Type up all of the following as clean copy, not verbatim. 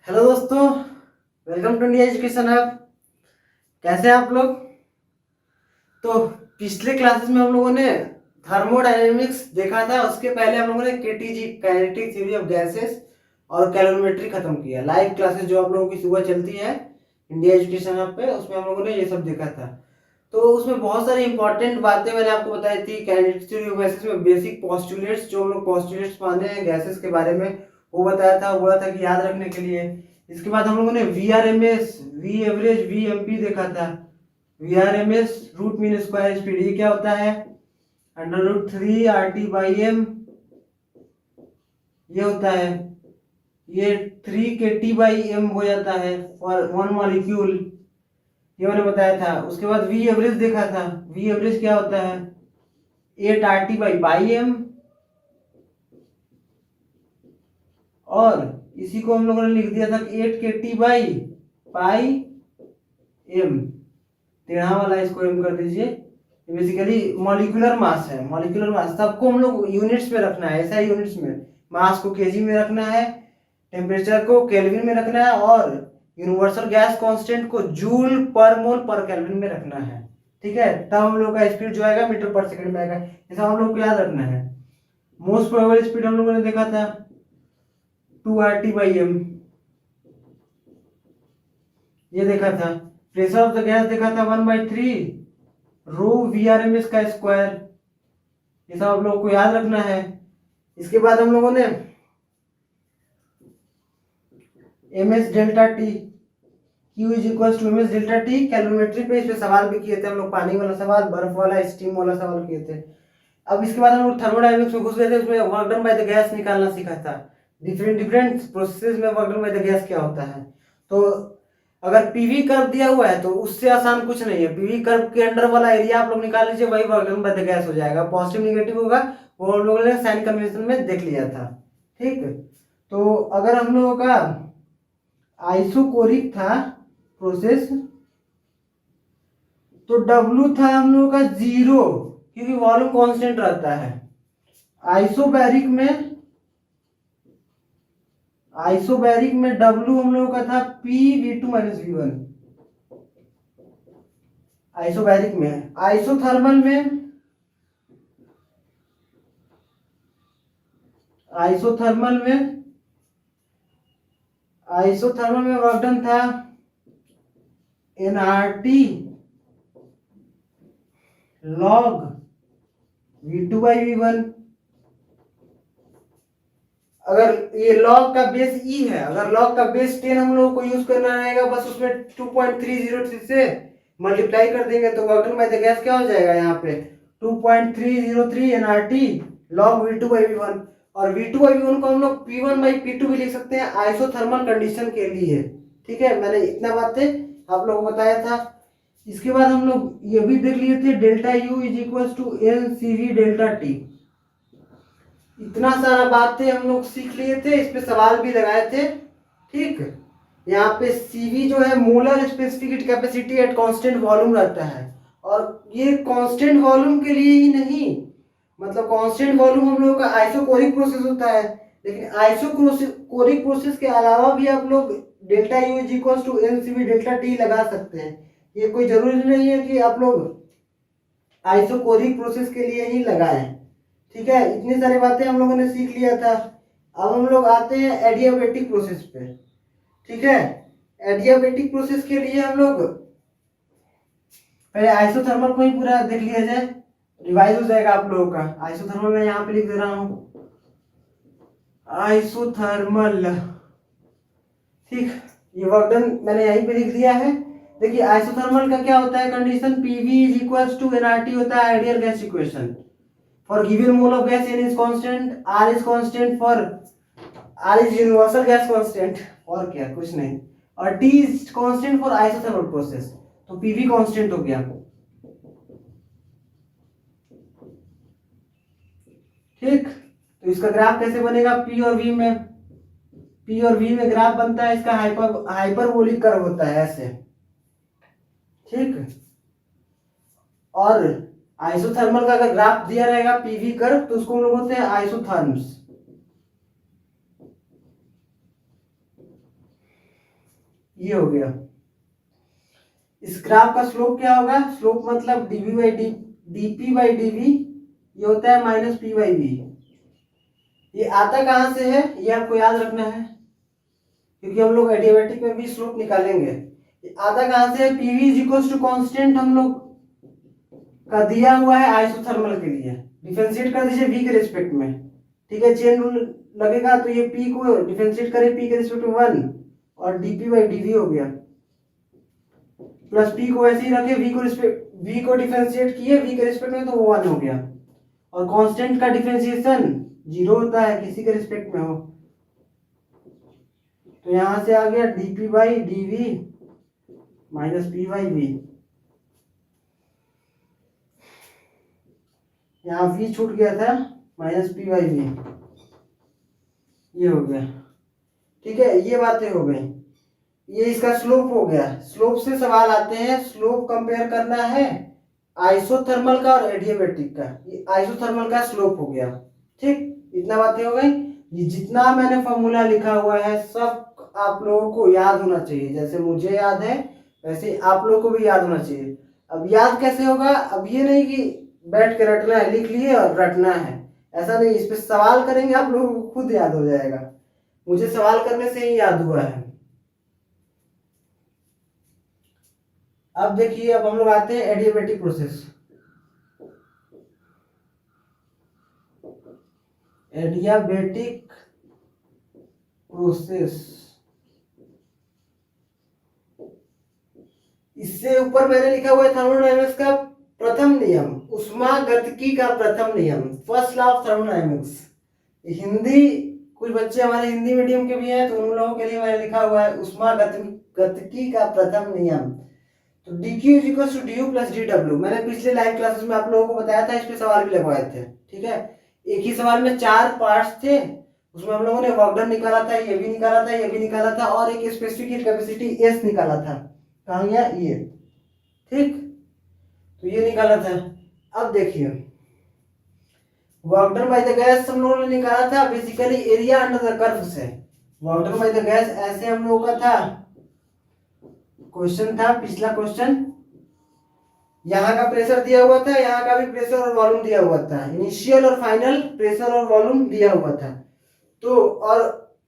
Hello दोस्तों, welcome to India education hub. कैसे हैं आप लोग? तो पिछले क्लासेस में हम लोगों ने थर्मोडायनेमिक्स देखा था। उसके पहले हम लोगों ने KTG kinetic theory of gases और कैलोरीमेट्री खत्म किया। लाइव क्लासेस जो आप लोगों की सुबह चलती है इंडिया एजुकेशन हब पे, उसमें हम लोगों ने ये सब देखा था। तो उसमें बहुत सारी इंपॉर्टेंट बातें मैंने आपको बताई थी। काइनेटिक थ्योरी ऑफ गैसेस में बेसिक पोस्टुलेट्स, जो हम लोग पोस्टुलेट्स माने हैं गैसेस के बारे में, वो बताया था। वो बोला था कि याद रखने के लिए। इसके बाद हम लोगों ने V R M S, V average, V M P देखा था। V R M S root mean square speed, ये क्या होता है? √3 RT/m ये होता है। ये 3 kT/m हो जाता है फॉर वन मॉलिक्यूल, ये मैंने बताया था। उसके बाद वी एवरेज देखा था। वी एवरेज क्या होता है? 8 RT/m। और इसी को हम लोगों ने लिख दिया था कि 8 kT/m, टेढ़ा वाला इसको एम कर दीजिए। बेसिकली मॉलिक्यूलर मास है। मॉलिक्यूलर मास सबको हम लोग यूनिट्स में रखना है, ऐसा यूनिट्स में। मास को केजी में रखना है, टेम्परेचर को केल्विन में रखना है, और यूनिवर्सल गैस कांस्टेंट को जूल पर मोल पर केल्विन में रखना है। ठीक है, तब हम लोग का स्पीड जो आएगा मीटर पर सेकंड में आएगा। ऐसा हम लोग को याद रखना है। मोस्ट प्रोबेबल स्पीड हम लोगों ने देखा था 2 RT/m, ये देखा था। प्रेशर ऑफ द गैस देखा था 1/3 ρ VRMS का स्क्वायर। ये सब आप लोगों को याद रखना है। इसके बाद हम लोगों ने MS delta T, Q is equal to MS delta T, calorimetry पे इस पे सवाल भी किए थे हम लोग। पानी वाला सवाल, बर्फ वाला, स्टीम वाला सवाल किए थे। अब इसके बाद हम लोग थर्मोडायनेमिक्स में घुस गए थे। उसमें work done by the gas निकालना सीखा था। डिफरेंट डिफरेंट प्रोसेसेस में work done by the gas क्या होता है। तो अगर पीवी कर्व दिया हुआ है तो उससे आसान कुछ नहीं है। पीवी कर्व के अंडर वाला एरिया आप लोग निकाल लीजिए, वही work done by the gas हो जाएगा। पॉजिटिव निगेटिव होगा, वो हम लोगों ने साइन कन्वेंशन में देख लिया था। ठीक, तो अगर हम लोगों का आइसोकोरिक था प्रोसेस, तो डब्ल्यू था हम लोगों का 0, क्योंकि वॉल्यूम कांस्टेंट रहता है। आइसोबैरिक में डब्ल्यू हम लोगों का था PV2 - V1। आइसोबैरिक में। आइसोथर्मल में वर्क डन था nRT log V2/V1। अगर ये लॉग का बेस ई है, अगर लॉग का बेस 10 हम लोगों को यूज करना रहेगा, बस उसमें 2.303 से मल्टीप्लाई कर देंगे तो work done by the gas क्या हो जाएगा यहाँ पे? 2.303 nRT log V2/V1। और V2/V1 को हम लोग P1/P2 भी लिख सकते हैं आइसोथर्मल कंडीशन के लिए। ठीक है, मैंने इतना बातें आप लोगों को बताया था। इसके बाद हम लोग ये भी देख लिए थे, delta U is equal to NCV delta T. इतना सारा बातें हम लोग सीख लिए थे, इस पे सवाल भी लगाए थे। ठीक, यहाँ पे CV जो है molar specific heat capacity at constant volume रहता है। और ये कांस्टेंट वॉल्यूम के लिए ही नहीं, मतलब कांस्टेंट वॉल्यूम हम लोगों का आइसोकोरिक प्रोसेस होता है, लेकिन आइसोकोरिक प्रोसेस के अलावा भी आप लोग delta U is equal to NCV delta T लगा सकते हैं। ये कोई जरूरी नहीं है कि आप लोग आइसोकोरिक प्रोसेस के लिए ही लगाएं। ठीक है, इतनी सारी बातें हम लोगों ने सीख लिया था। अब हम लोग आते हैं एडियाबेटिक प्रोसेस पे। ठीक है, एडियाबेटिक प्रोसेस के लिए हम लोग पहले आइसोथर्मल को ही पूरा देख लिया जाए, रिवाइज हो जाएगा आप लोगों का। आइसोथर्मल मैं यहाँ पे लिख दे रहा हूँ, आइसोथर्मल। ठीक, ये वर्क डन मैंने यहीं पे लिख दिया है। देखिए आइसोथर्मल का क्या होता है condition? PV is equal to nRT होता है ideal gas equation. For given mole of gas N is constant, R is constant for R is universal gas constant, और क्या, कुछ नहीं। और T is constant for isothermal process, तो PV constant हो गया। ठीक, तो इसका ग्राफ कैसे बनेगा? P और V में ग्राफ बनता है इसका हाइपरबोलिक कर्व होता है ऐसे। ठीक, और आइसोथर्मल का अगर ग्राफ दिया रहेगा पीवी कर्व, तो उसको हम लोग बोलते हैं आइसोथर्म्स। ये हो गया। इस ग्राफ का स्लोप क्या होगा? स्लोप मतलब dV by dP by dV, ये होता है माइनस पी बाई वी। ये आता कहाँ से है ये आपको याद रखना है, क्योंकि हम लोग एडियाबैटिक में भी स्लोप निकालेंगे। ये आता कहाँ से है? PV is equal to constant हम लोग का दिया हुआ है आइसोथर्मल के लिए, डिफरेंशिएट कर दीजिए वी के रिस्पेक्ट में। ठीक है, चेन रूल लगेगा तो ये पी को डिफरेंशिएट करें पी के रिस्पेक्ट में 1 और डीपी बाई डीवी हो गया, प्लस पी को ऐसे ही रखे वी को डिफरेंशिएट किए वी के रिस्पेक्ट में तो वो 1 हो गया। और कांस्टेंट का डिफरेंशिएशन 0 होता है किसी के रिस्पेक्ट में हो, तो यहां से आ गया dP by dV minus P by V. यहाँ v छूट गया था माइनस पी बाई वी, ये हो गया। ठीक है, ये बातें हो गई। ये इसका स्लोप हो गया। स्लोप से सवाल आते हैं, स्लोप कंपेयर करना है आइसोथर्मल का और एडियाबैटिक का। ये आइसोथर्मल का स्लोप हो गया। ठीक, इतना बातें हो गई। ये जितना मैंने फॉर्मूला लिखा हुआ है सब आप लोगों को याद होना चाहिए, जैसे मुझे याद है वैसे आप लोगों को भी याद होना चाहिए। अब याद कैसे होगा? अब ये नहीं कि बैठ के रटना है, लिख लिए और रटना है, ऐसा नहीं। इस पे सवाल करेंगे आप लोगों को खुद याद हो जाएगा। मुझे सवाल करने से ही याद हुआ है। अब देखिए, अब हम लोग आते हैं एडियाबैटिक प्रोसेस। एडियाबैटिक प्रोसेस, इससे ऊपर मैंने लिखा हुआ है थर्मोडायनेमिक्स का प्रथम नियम, उष्मागतिकी का प्रथम नियम, first law of thermodynamics. Hindi, कुछ बच्चे हमारे हिंदी मीडियम के भी हैं तो उन लोगों के लिए मैंने लिखा हुआ है उष्मागतिकी का प्रथम नियम। तो dq is equal to du plus dw। मैंने पिछले लाइव क्लासेस में आप लोगों को बताया था, इस पे सवाल भी लगवाए थे। ठीक है, एक ही सवाल में 4 पार्ट्स थे, उसमें हम लोगों ने वर्क डन निकाला था, ये भी निकाला था, ये भी निकाला था, और एक स्पेसिफिक हीट कैपेसिटी S निकाला था। कहाँ गया ये? ठीक, तो ये निकाला था। अब देखिए, work done by the gas हम लोगों ने निकाला था basically area under the curve से। Work done by the gas ऐसे हम लोगों का था, क्वेश्चन था पिछला क्वेश्चन, यहाँ का प्रेशर दिया हुआ था, यहाँ का भी प्रेशर और वॉल्यूम दिया हुआ था, इनिशियल और फाइनल प्रेशर और वॉल्यूम दिया हुआ था। तो और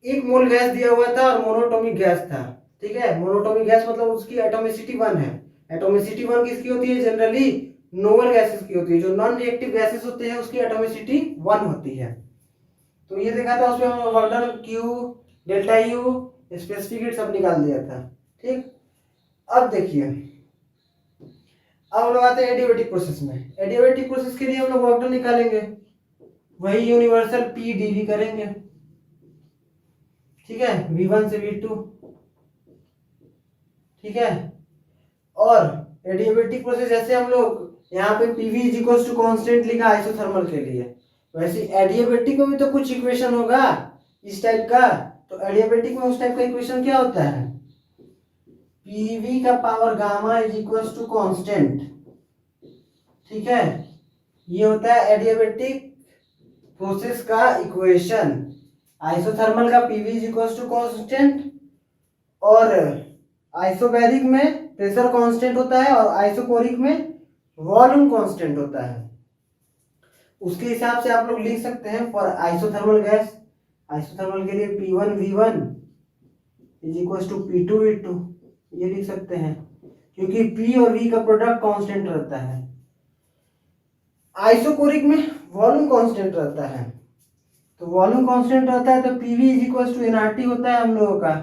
1 मोल गैस दिया हुआ था और मोनोटोमिक गैस था। ठीक है, मोनोटोमिक गैस मतलब उसकी एटॉमिसिटी 1 है। एटॉमिसिटी 1 किसकी होती है? जनरली नोबल गैसेस की होती है। जो नॉन रिएक्टिव गैसेस होते हैं उसकी एटॉमिसिटी 1 होती है। तो ये देखा था, उसमें हम work done Q, delta U, specific heat सब निकाल दिया था। ठीक, अब देखिए, अब हम लोग आते हैं एडियाबैटिक प्रोसेस में। एडियाबैटिक प्रोसेस के लिए हम लोग वर्क डन निकालेंगे, वही यूनिवर्सल P dV करेंगे। ठीक है, V1 से V2। ठीक है, और एडियाबैटिक प्रोसेस जैसे हम लोग यहाँ पे PV is equal to constant लिखा आइसोथर्मल के लिए, वैसे एडियाबैटिक में भी तो कुछ इक्वेशन होगा इस टाइप का। तो एडियाबैटिक में उस टाइप का इक्वेशन क्या होता है? PV का power gamma is equal to constant. ठीक है, ये होता है एडियाबैटिक प्रोसेस का इक्वेशन। आइसोथर्मल का PV is equal to constant, और आइसोबैरिक में प्रेशर कांस्टेंट होता है, और आइसोकोरिक में वॉल्यूम कांस्टेंट होता है। उसके हिसाब से आप लोग लिख सकते हैं फॉर आइसोथर्मल गैस, आइसोथर्मल के लिए P1 V1 is equal to P2 V2, ये लिख सकते हैं, क्योंकि P और V का प्रोडक्ट कांस्टेंट रहता है। आइसोकोरिक में वॉल्यूम कांस्टेंट रहता है, तो वॉल्यूम कांस्टेंट रहता है तो PV is equal to nRT होता है हम लोगों का।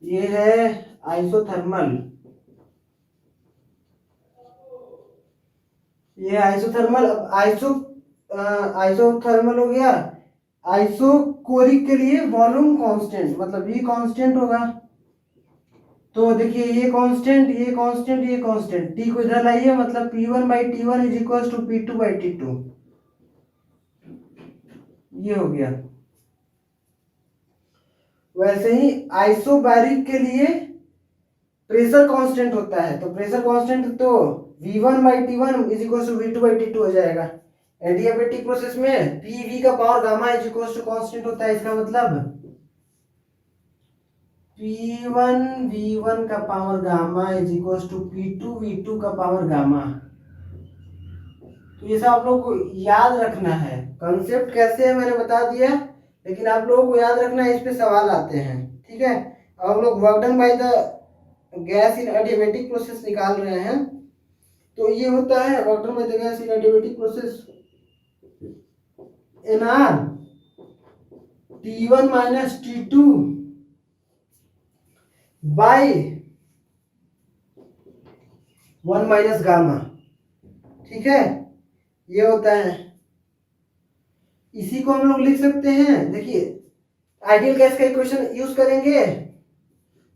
ये है आइसोथर्मल, ये आइसोथर्मल। आइसोथर्मल हो गया। आइसोकोरिक के लिए वॉल्यूम कांस्टेंट मतलब V कांस्टेंट होगा। तो देखिए, ये कांस्टेंट, ये कांस्टेंट, ये कांस्टेंट, T को इधर लाइए, मतलब P1 by T1 is equal to P2 by T2, ये हो गया। वैसे ही आइसोबैरिक के लिए प्रेशर कांस्टेंट होता है, तो प्रेशर कांस्टेंट तो V1 by T1 is equal to V2 by T2 हो जाएगा। एडियाबैटिक प्रोसेस में PV का power gamma is equal to constant होता है, इसका मतलब P1 V1 का power gamma is equal to P2 V2 का पावर गामा। तो ये सब आप लोग को याद रखना है। कंसेप्ट कैसे है मैंने बता दिया, लेकिन आप लोगों को याद रखना है, इस पे सवाल आते हैं। ठीक है, अब हम लोग work done by the gas in adiabatic process निकाल रहे हैं। तो ये होता है work done by the gas in adiabatic process NR T1 minus T2 by 1 minus gamma. ठीक है, ये होता है। इसी को हम लोग लिख सकते हैं, देखिए आइडियल गैस का इक्वेशन यूज करेंगे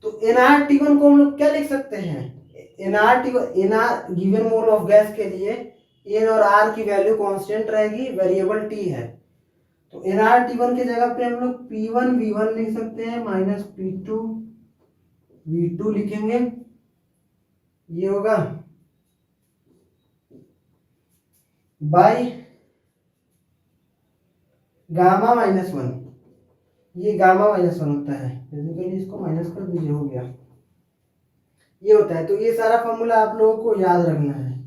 तो nRT1 को हम लोग क्या लिख सकते हैं, nRT1 nR given mole of gas के लिए n और r की वैल्यू कांस्टेंट रहेगी, वेरिएबल t है। तो nRT1 की जगह पे हम लोग P1 V1 लिख सकते हैं माइनस P2 V2 लिखेंगे। ये होगा बाई गामा माइनस 1, ये गामा माइनस 1 होता है, बेसिकली इसको माइनस कर दीजिए, हो गया। ये होता है। तो ये सारा फॉर्मूला आप लोगों को याद रखना है।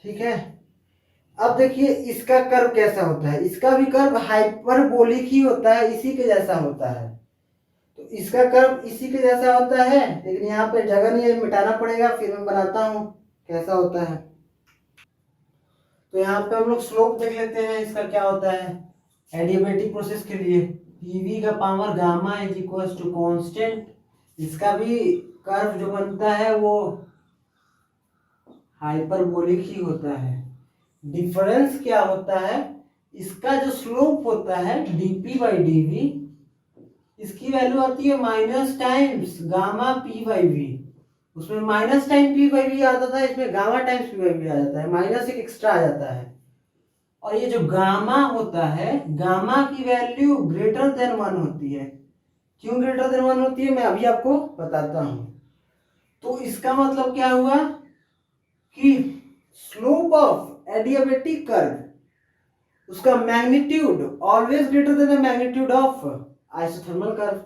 ठीक है, अब देखिए इसका कर्व कैसा होता है। इसका भी कर्व हाइपरबोलिक ही होता है, इसी के जैसा होता है। तो इसका कर्व इसी के जैसा होता है, लेकिन यहाँ पे जगह नहीं है, मिटाना पड़ेगा, फिर मैं बनाता हूँ कैसा होता है। तो यहाँ पे हम लोग स्लोप देख लेते हैं इसका क्या होता है एडियाबेटिक प्रोसेस के लिए। पीवी का power gamma is equal to constant. इसका भी कर्व जो बनता है वो हाइपरबोलिक ही होता है। डिफरेंस क्या होता है, इसका जो स्लोप होता है dp बाई dv, इसकी वैल्यू आती है minus times gamma p by v। उसमें minus time p by v आता था, इसमें gamma times p by v आ जाता है, माइनस एक एक्स्ट्रा आ जाता है। और ये जो गामा होता है, गामा की वैल्यू ग्रेटर देन 1 होती है। क्यों ग्रेटर देन 1 होती है मैं अभी आपको बताता हूं। तो इसका मतलब क्या हुआ कि स्लोप ऑफ एडियाबेटिक कर्व, उसका magnitude always greater than the magnitude of isothermal curve.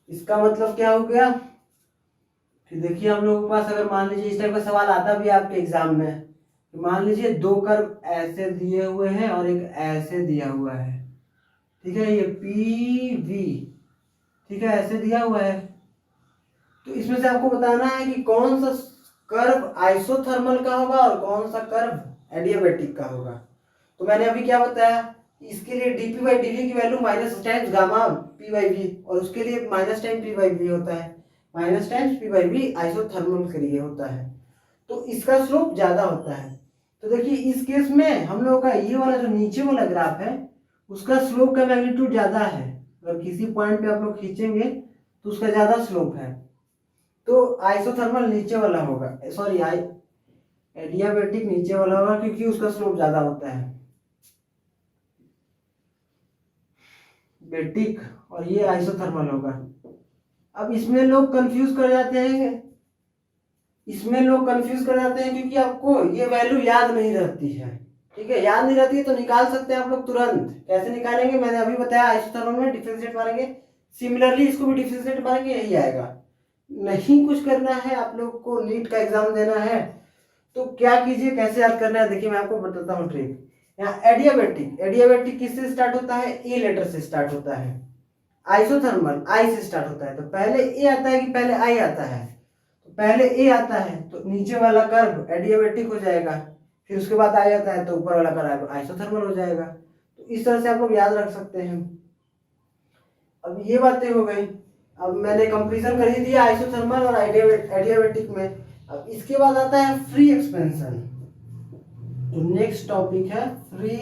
इसका मतलब क्या हो गया कि देखिए हम लोगों के पास अगर मान लीजिए इस टाइप का सवाल आता भी आपके एग्जाम में, तो मान लीजिए दो कर्व ऐसे दिए हुए हैं और एक ऐसे दिया हुआ है। ठीक है, ये PV, ठीक है, ऐसे दिया हुआ है। तो इसमें से आपको बताना है कि कौन सा कर्व आइसोथर्मल का होगा और कौन सा कर्व एडियाबेटिक का होगा। तो मैंने अभी क्या बताया, इसके लिए dp बाई dv की value minus times gamma p by v, और उसके लिए minus time p by v होता है, minus times p by v isothermal के लिए होता है। तो इसका स्लोप ज्यादा होता है। तो देखिए इस केस में हम लोगों का ये वाला जो नीचे वाला ग्राफ है, उसका स्लोप का मैग्नीट्यूड ज्यादा है। अगर किसी पॉइंट पे आप लोग खींचेंगे तो उसका ज्यादा स्लोप है, तो आइसोथर्मल नीचे वाला होगा, सॉरी एडियाबेटिक नीचे वाला होगा, क्योंकि उसका स्लोप ज्यादा होता है बेटिक, और ये आइसोथर्मल होगा। अब इसमें लोग कंफ्यूज कर जाते हैं, क्योंकि आपको ये वैल्यू याद नहीं रहती है। ठीक है, याद नहीं रहती है तो निकाल सकते हैं आप लोग तुरंत। कैसे निकालेंगे मैंने अभी बताया, आइसोथर्मल में डिफरेंशिएट मारेंगे, सिमिलरली इसको भी डिफरेंशिएट मारेंगे, यही आएगा। नहीं कुछ करना है आप लोग को, नीट का एग्जाम देना है तो क्या कीजिए, कैसे याद करना है, देखिए मैं आपको बताता हूँ ट्रिक। यहाँ एडियाबेटिक किससे स्टार्ट होता है, ए लेटर से स्टार्ट होता है। आइसोथर्मल आई से स्टार्ट होता है, तो पहले ए आता है कि पहले आई आता है, तो पहले ए आता है तो नीचे वाला कर्व एडियाबेटिक हो जाएगा, फिर उसके बाद आई आता है तो ऊपर वाला कर्व आइसोथर्मल हो जाएगा। तो इस तरह से आप लोग याद रख सकते हैं। अब ये बातें हो गई, अब मैंने कंपैरिजन कर ही दिया आइसोथर्मल और एडियाबेटिक में। अब इसके बाद आता है फ्री एक्सपेंशन। तो नेक्स्ट टॉपिक है फ्री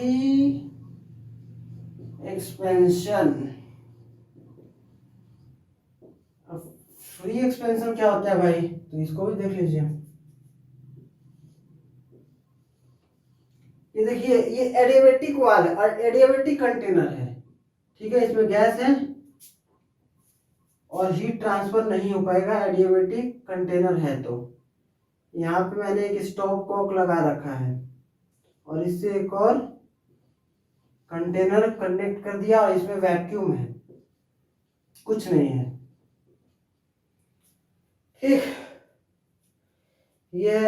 एक्सपेंशन। फ्री एक्सपेंशन क्या होता है भाई, तो इसको भी देख लीजिए। ये देखिए ये एडियाबेटिक वाल है और एडियाबेटिक कंटेनर है। ठीक है, इसमें गैस है और हीट ट्रांसफर नहीं हो पाएगा, एडियाबेटिक कंटेनर है। तो यहाँ पे मैंने एक स्टॉप कॉक लगा रखा है और इससे एक और कंटेनर कनेक्ट कर दिया और इसमें वैक्यूम है। कुछ नहीं है। ठीक, ये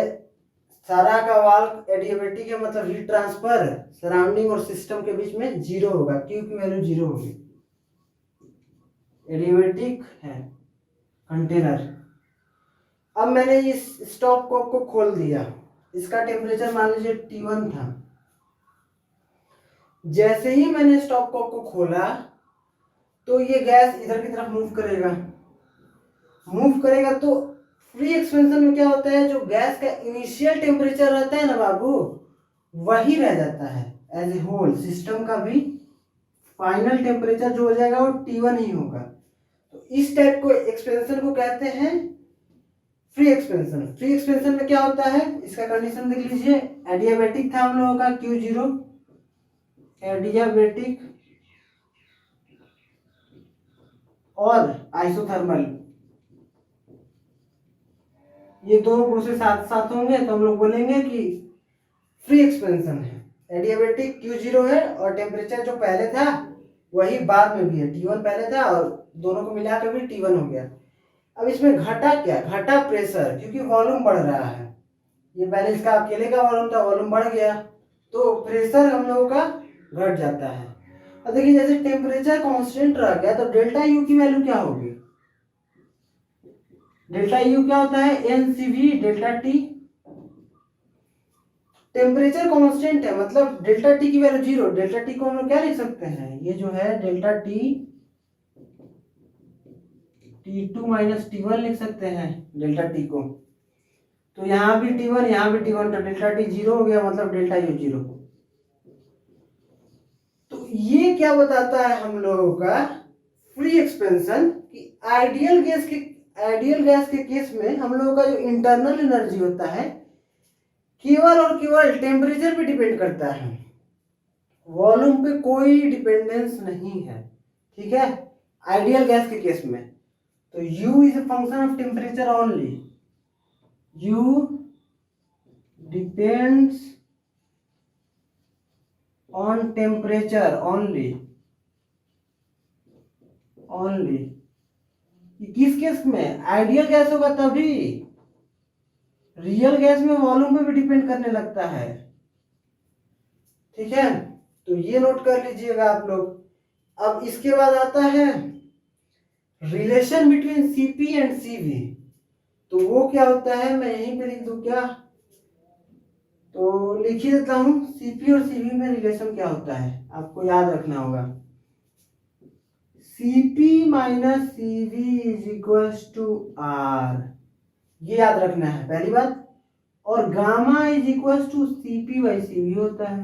सारा का वाल्व एडियाबेटिक है, मतलब हीट ट्रांसफर सराउंडिंग और सिस्टम के बीच में जीरो होगा, क्यू की वैल्यू जीरो होगी। एडियाबेटिक है कंटेनर। अब मैंने इस स्टॉप कॉक को खोल दिया, इसका टेम्परेचर मान लीजिए T1 था। जैसे ही मैंने स्टॉप कॉक को खोला तो ये गैस इधर की तरफ मूव करेगा तो फ्री एक्सपेंशन में क्या होता है, जो गैस का इनिशियल टेम्परेचर रहता है ना बाबू, वही रह जाता है एज ए होल। सिस्टम का भी फाइनल टेम्परेचर जो हो जाएगा वो T1 ही होगा। तो इस टाइप को एक्सपेंशन को कहते हैं फ्री एक्सपेंशन। फ्री एक्सपेंशन में क्या होता है, इसका कंडीशन देख लीजिए। एडियाबेटिक था हम लोगों का Q0, एडियाबेटिक और आइसोथर्मल, ये दोनों प्रोसेस साथ साथ होंगे तो हम लोग बोलेंगे कि फ्री एक्सपेंशन है। एडियाबेटिक Q0 है और टेम्परेचर जो पहले था वही बाद में भी है, T1 पहले था और दोनों को मिला के भी T1 हो गया। अब इसमें घटा क्या, घटा प्रेशर, क्योंकि वॉल्यूम बढ़ रहा है। ये पहले इसका अकेले का वॉल्यूम था, वॉल्यूम बढ़ गया तो प्रेशर हम लोगों का घट जाता है। अब देखिए जैसे टेम्परेचर कांस्टेंट रह गया तो डेल्टा यू की वैल्यू क्या होगी। डेल्टा यू क्या होता है, NCV delta T. Temperature constant है मतलब डेल्टा टी की वैल्यू जीरो। डेल्टा टी को हम लोग क्या लिख सकते हैं, ये जो है delta T T2 minus T1 लिख सकते हैं डेल्टा टी को। तो यहाँ भी T1 यहाँ भी T1, तो डेल्टा टी जीरो हो गया, मतलब डेल्टा यू जीरो। तो ये क्या बताता है हम लोगों का फ्री एक्सपेंशन कि आइडियल गैस के केस में हम लोगों का जो इंटरनल एनर्जी होता है केवल और केवल टेम्परेचर पे डिपेंड करता है, वॉल्यूम पे कोई डिपेंडेंस नहीं है। ठीक है, आइडियल गैस के केस में तो U is a function of temperature only. U depends on temperature only. किस केस में, आइडियल गैस होगा तभी। रियल गैस में वॉल्यूम पे भी डिपेंड करने लगता है। ठीक है, तो ये नोट कर लीजिएगा आप लोग। अब इसके बाद आता है relation between Cp and Cv। तो वो क्या होता है, मैं यहीं पे लिख दूं क्या, तो लिख ही देता हूं। Cp और Cv में रिलेशन क्या होता है आपको याद रखना होगा। Cp minus Cv is equals to R, ये याद रखना है पहली बात। और gamma is equals to Cp by Cv होता है।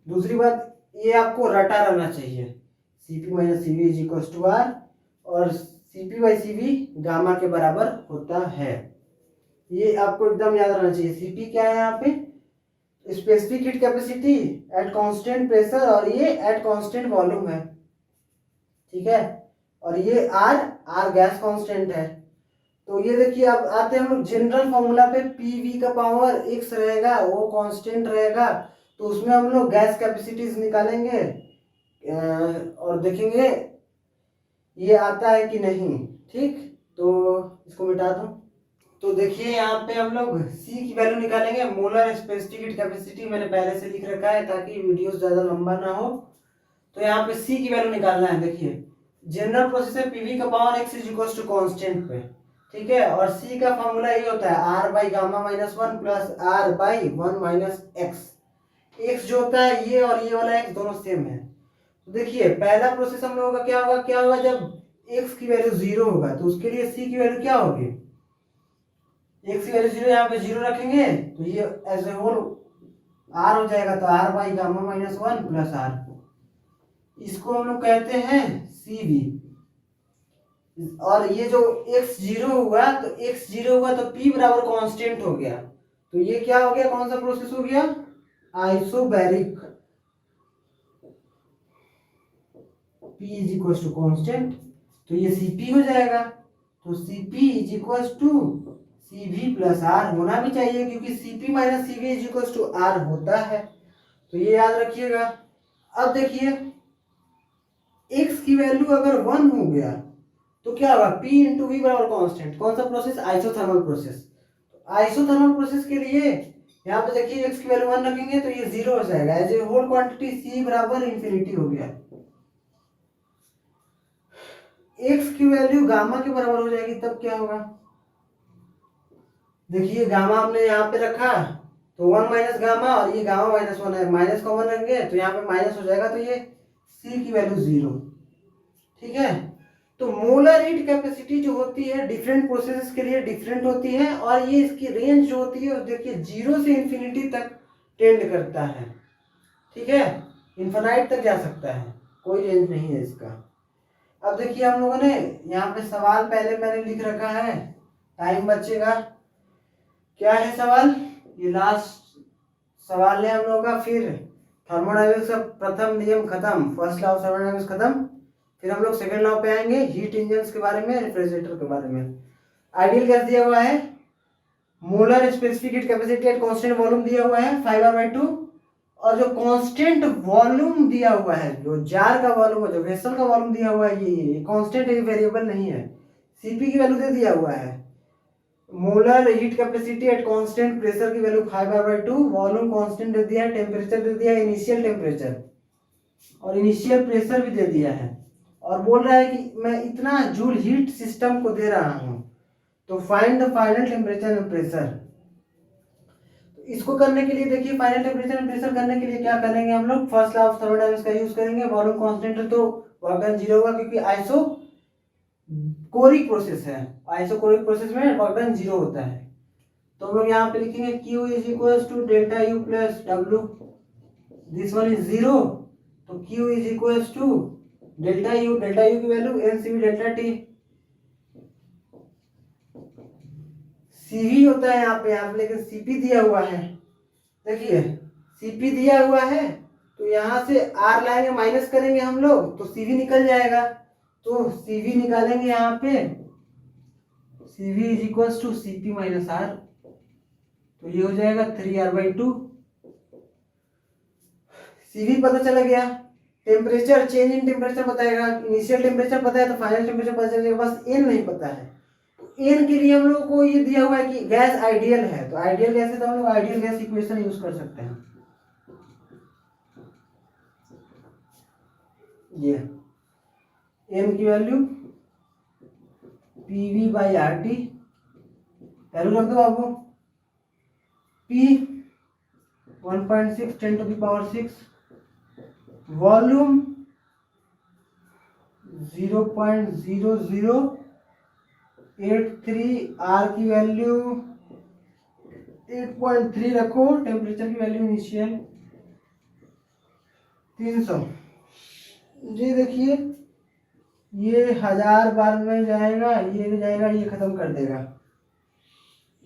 दूसरी बात, ये आपको रटा रहना चाहिए, Cp minus Cv is equals to R और Cp बाई Cv गामा के बराबर होता है। ये आपको एकदम याद रहना चाहिए। Cp क्या है यहाँ पे, specific heat capacity at constant pressure, और ये एट कांस्टेंट वॉल्यूम है। ठीक है, और ये R गैस कांस्टेंट है। तो ये देखिए अब आते हैं हम लोग जनरल फॉर्मूला पे। PV का पावर x रहेगा, वो कांस्टेंट रहेगा, तो उसमें हम लोग गैस कैपेसिटीज निकालेंगे और देखेंगे ये आता है कि नहीं। ठीक, तो इसको मिटा दो। तो देखिए यहाँ पे हम लोग C की वैल्यू निकालेंगे, मोलर स्पेसिफिक हीट कैपेसिटी मैंने पहले से लिख रखा है ताकि वीडियो ज्यादा लंबा ना हो। तो यहाँ पे C की वैल्यू निकालना है। देखिए जनरल प्रोसेस है, PV का power x is equal to constant पे। ठीक है, और C का फॉर्मूला ये होता है R by gamma minus 1 plus R by 1 minus x जो होता है ये और ये वाला x दोनों सेम है। तो देखिए पहला प्रोसेस हम लोगों का क्या होगा जब x की वैल्यू जीरो होगा तो उसके लिए C की वैल्यू क्या होगी, x की वैल्यू जीरो, यहाँ पे जीरो रखेंगे तो ये एज ए होल R हो जाएगा, तो R by gamma minus 1 plus R, इसको हम लोग कहते हैं Cv। और ये जो x जीरो हुआ तो P बराबर कांस्टेंट हो गया, तो ये क्या हो गया, कौन सा प्रोसेस हो गया, isobaric. P is equal to constant, तो ये Cp हो जाएगा। तो Cp is equal to Cv plus R होना भी चाहिए, क्योंकि Cp minus Cv is equal to R होता है। तो ये याद रखिएगा। अब देखिए x की वैल्यू अगर 1 हो गया तो क्या होगा, P इंटू वी बराबर कांस्टेंट। कौन सा process, isothermal process. Isothermal process के लिए यहाँ पे देखिए x की वैल्यू 1 रखेंगे तो ये 0 हो जाएगा, as a whole quantity C बराबर इंफिनिटी हो गया। x की वैल्यू गामा के बराबर हो जाएगी तब क्या होगा, देखिए गामा हमने यहाँ पे रखा तो 1 माइनस गामा, और ये गामा माइनस 1 है, माइनस कॉमन रखेंगे तो यहाँ पे माइनस हो जाएगा, तो ये C की वैल्यू 0। ठीक है, तो मोलर हीट कैपेसिटी जो होती है डिफरेंट प्रोसेसेस के लिए डिफरेंट होती है, और ये इसकी रेंज जो होती है देखिए 0 से इंफिनिटी तक टेंड करता है। ठीक है, इन्फिनाइट तक जा सकता है, कोई रेंज नहीं है इसका। अब देखिए हम लोगों ने यहाँ पे सवाल पहले मैंने लिख रखा है, टाइम बचेगा। क्या है सवाल, ये लास्ट सवाल है हम लोगों का। फिर थर्मोडायनेमिक्स का प्रथम नियम खत्म, फर्स्ट लॉ ऑफ थर्मोडायनेमिक्स खत्म। फिर हम लोग सेकंड लॉ पे आएंगे, हीट इंजन्स के बारे में, रेफ्रिजरेटर के बारे में। आइडियल गैस दिया हुआ है, molar specific heat capacity at constant volume दिया हुआ है 5R/2, और जो कांस्टेंट वॉल्यूम दिया हुआ है, जो जार का वॉल्यूम है, जो वेसल का वॉल्यूम दिया हुआ है, ये कांस्टेंट है, वेरिएबल नहीं है। सीपी की वैल्यू दे दिया हुआ है, molar heat capacity at constant pressure की वैल्यू 5R/2, वॉल्यूम कांस्टेंट दे दिया है, टेम्परेचर दे दिया है, इनिशियल टेम्परेचर और इनिशियल प्रेशर भी दे दिया है, और बोल रहा है कि मैं इतना जूल हीट सिस्टम को दे रहा हूं, तो find the final temperature and pressure. इसको करने के लिए देखिए, फाइनल टेम्परेचर एंड प्रेशर करने के लिए क्या करेंगे हम लोग, फर्स्ट लॉ ऑफ थर्मोडायनामिक्स का यूज करेंगे। वॉल्यूम कांस्टेंट है तो वर्क डन 0 होगा, क्योंकि आइसोकोरिक प्रोसेस है, आइसोकोरिक प्रोसेस में वर्क डन 0 होता है। तो हम लोग यहाँ पे लिखेंगे Q is equal to delta U plus W, this one is 0, तो Q is equal to delta U की value NCV delta T। CV होता है यहाँ पे लेकिन CP दिया हुआ है, देखिए CP दिया हुआ है, तो यहाँ से R लाएंगे, माइनस करेंगे हम लोग तो CV निकल जाएगा, तो CV निकालेंगे यहाँ पे, CV is equal to CP minus R, तो ये हो जाएगा 3R/2। CV पता चला गया, टेम्परेचर चेंज इन टेम्परेचर बताएगा, इनिशियल टेम्परेचर पता है तो फाइनल टेम्परेचर पता चलेगा, बस N नहीं पता है। N के लिए हम लोग को ये दिया हुआ है कि गैस आइडियल है, तो आइडियल गैस है तो हम लोग आइडियल गैस इक्वेशन यूज कर सकते हैं। ये N की वैल्यू PV/RT, वैल्यू रख दो बाबू, P 1.6 10⁶, वॉल्यूम 0.0083, R की वैल्यू 8.3 रखो, टेम्परेचर की वैल्यू इनिशियल 300। जी देखिए ये 1000 बार में जाएगा, ये भी जाएगा, ये खत्म कर देगा।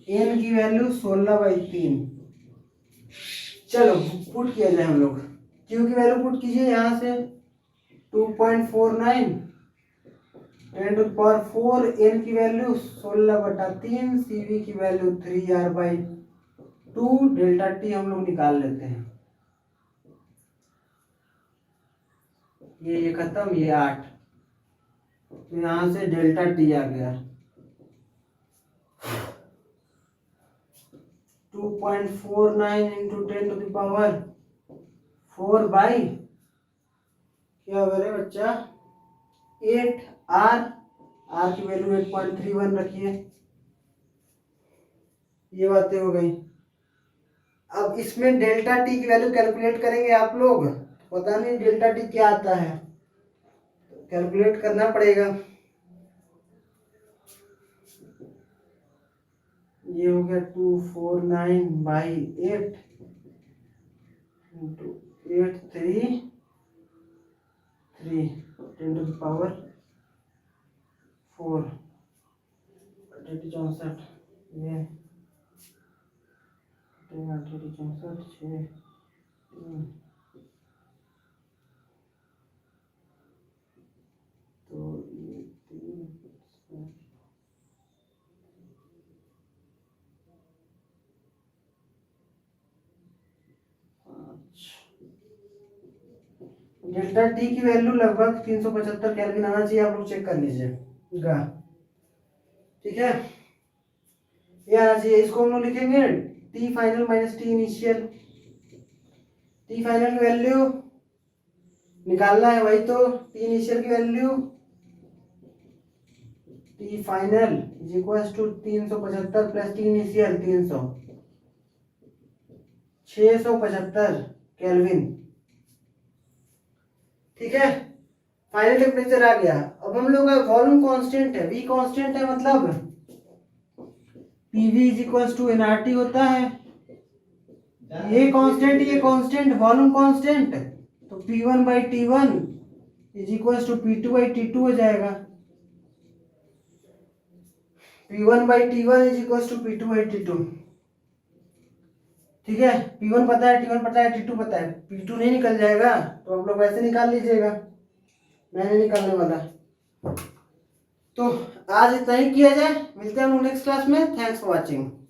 N की वैल्यू 16/3। चलो पुट किया जाए हम लोग, Q की वैल्यू पुट कीजिए यहाँ से 2.49 10⁴, N की वैल्यू 16/3, CV की वैल्यू 3R/2, डेल्टा T हम लोग निकाल लेते हैं। ये खत्म, ये 8, तो यहाँ से डेल्टा T आ गया 2.49 इंटू 10⁴ क्या हो गया बच्चा 8R, R की वैल्यू 8.31 रखिए। ये बातें हो गई। अब इसमें डेल्टा T की वैल्यू कैलकुलेट करेंगे आप लोग, पता नहीं डेल्टा T क्या आता है, कैलकुलेट करना पड़ेगा। ये हो गया 249/8 इंटू 833 10⁴ 64 ये 64 6 तो ये 3 डेल्टा T की वैल्यू लगभग 375 केल्विन आना चाहिए, आप लोग चेक कर लीजिए। गा, ठीक है। ये आना चाहिए, इसको हम लोग लिखेंगे T final minus T initial. T final की वैल्यू निकालना है, वही तो टी इनिशियल की value, T final is equal to 375 plus T initial 300, 675 kelvin, ठीक है। फाइनल टेम्परेचर आ गया। अब हम लोग का वॉल्यूम कांस्टेंट है, वी कांस्टेंट है, मतलब PV is equal to NRT होता है। ये कांस्टेंट वॉल्यूम कांस्टेंट, तो P1 by T1 is equal to P2 by T2 हो जाएगा। P1 by T1 is equal to P2 by T2, ठीक है। P1 पता है, T1 पता है, T2 पता है, P2 नहीं निकल जाएगा तो आप लोग वैसे निकाल लीजिएगा, मैं नहीं निकालने वाला। तो आज इतना ही किया जाए, मिलते हैं हम लोग नेक्स्ट क्लास में। Thanks for watching.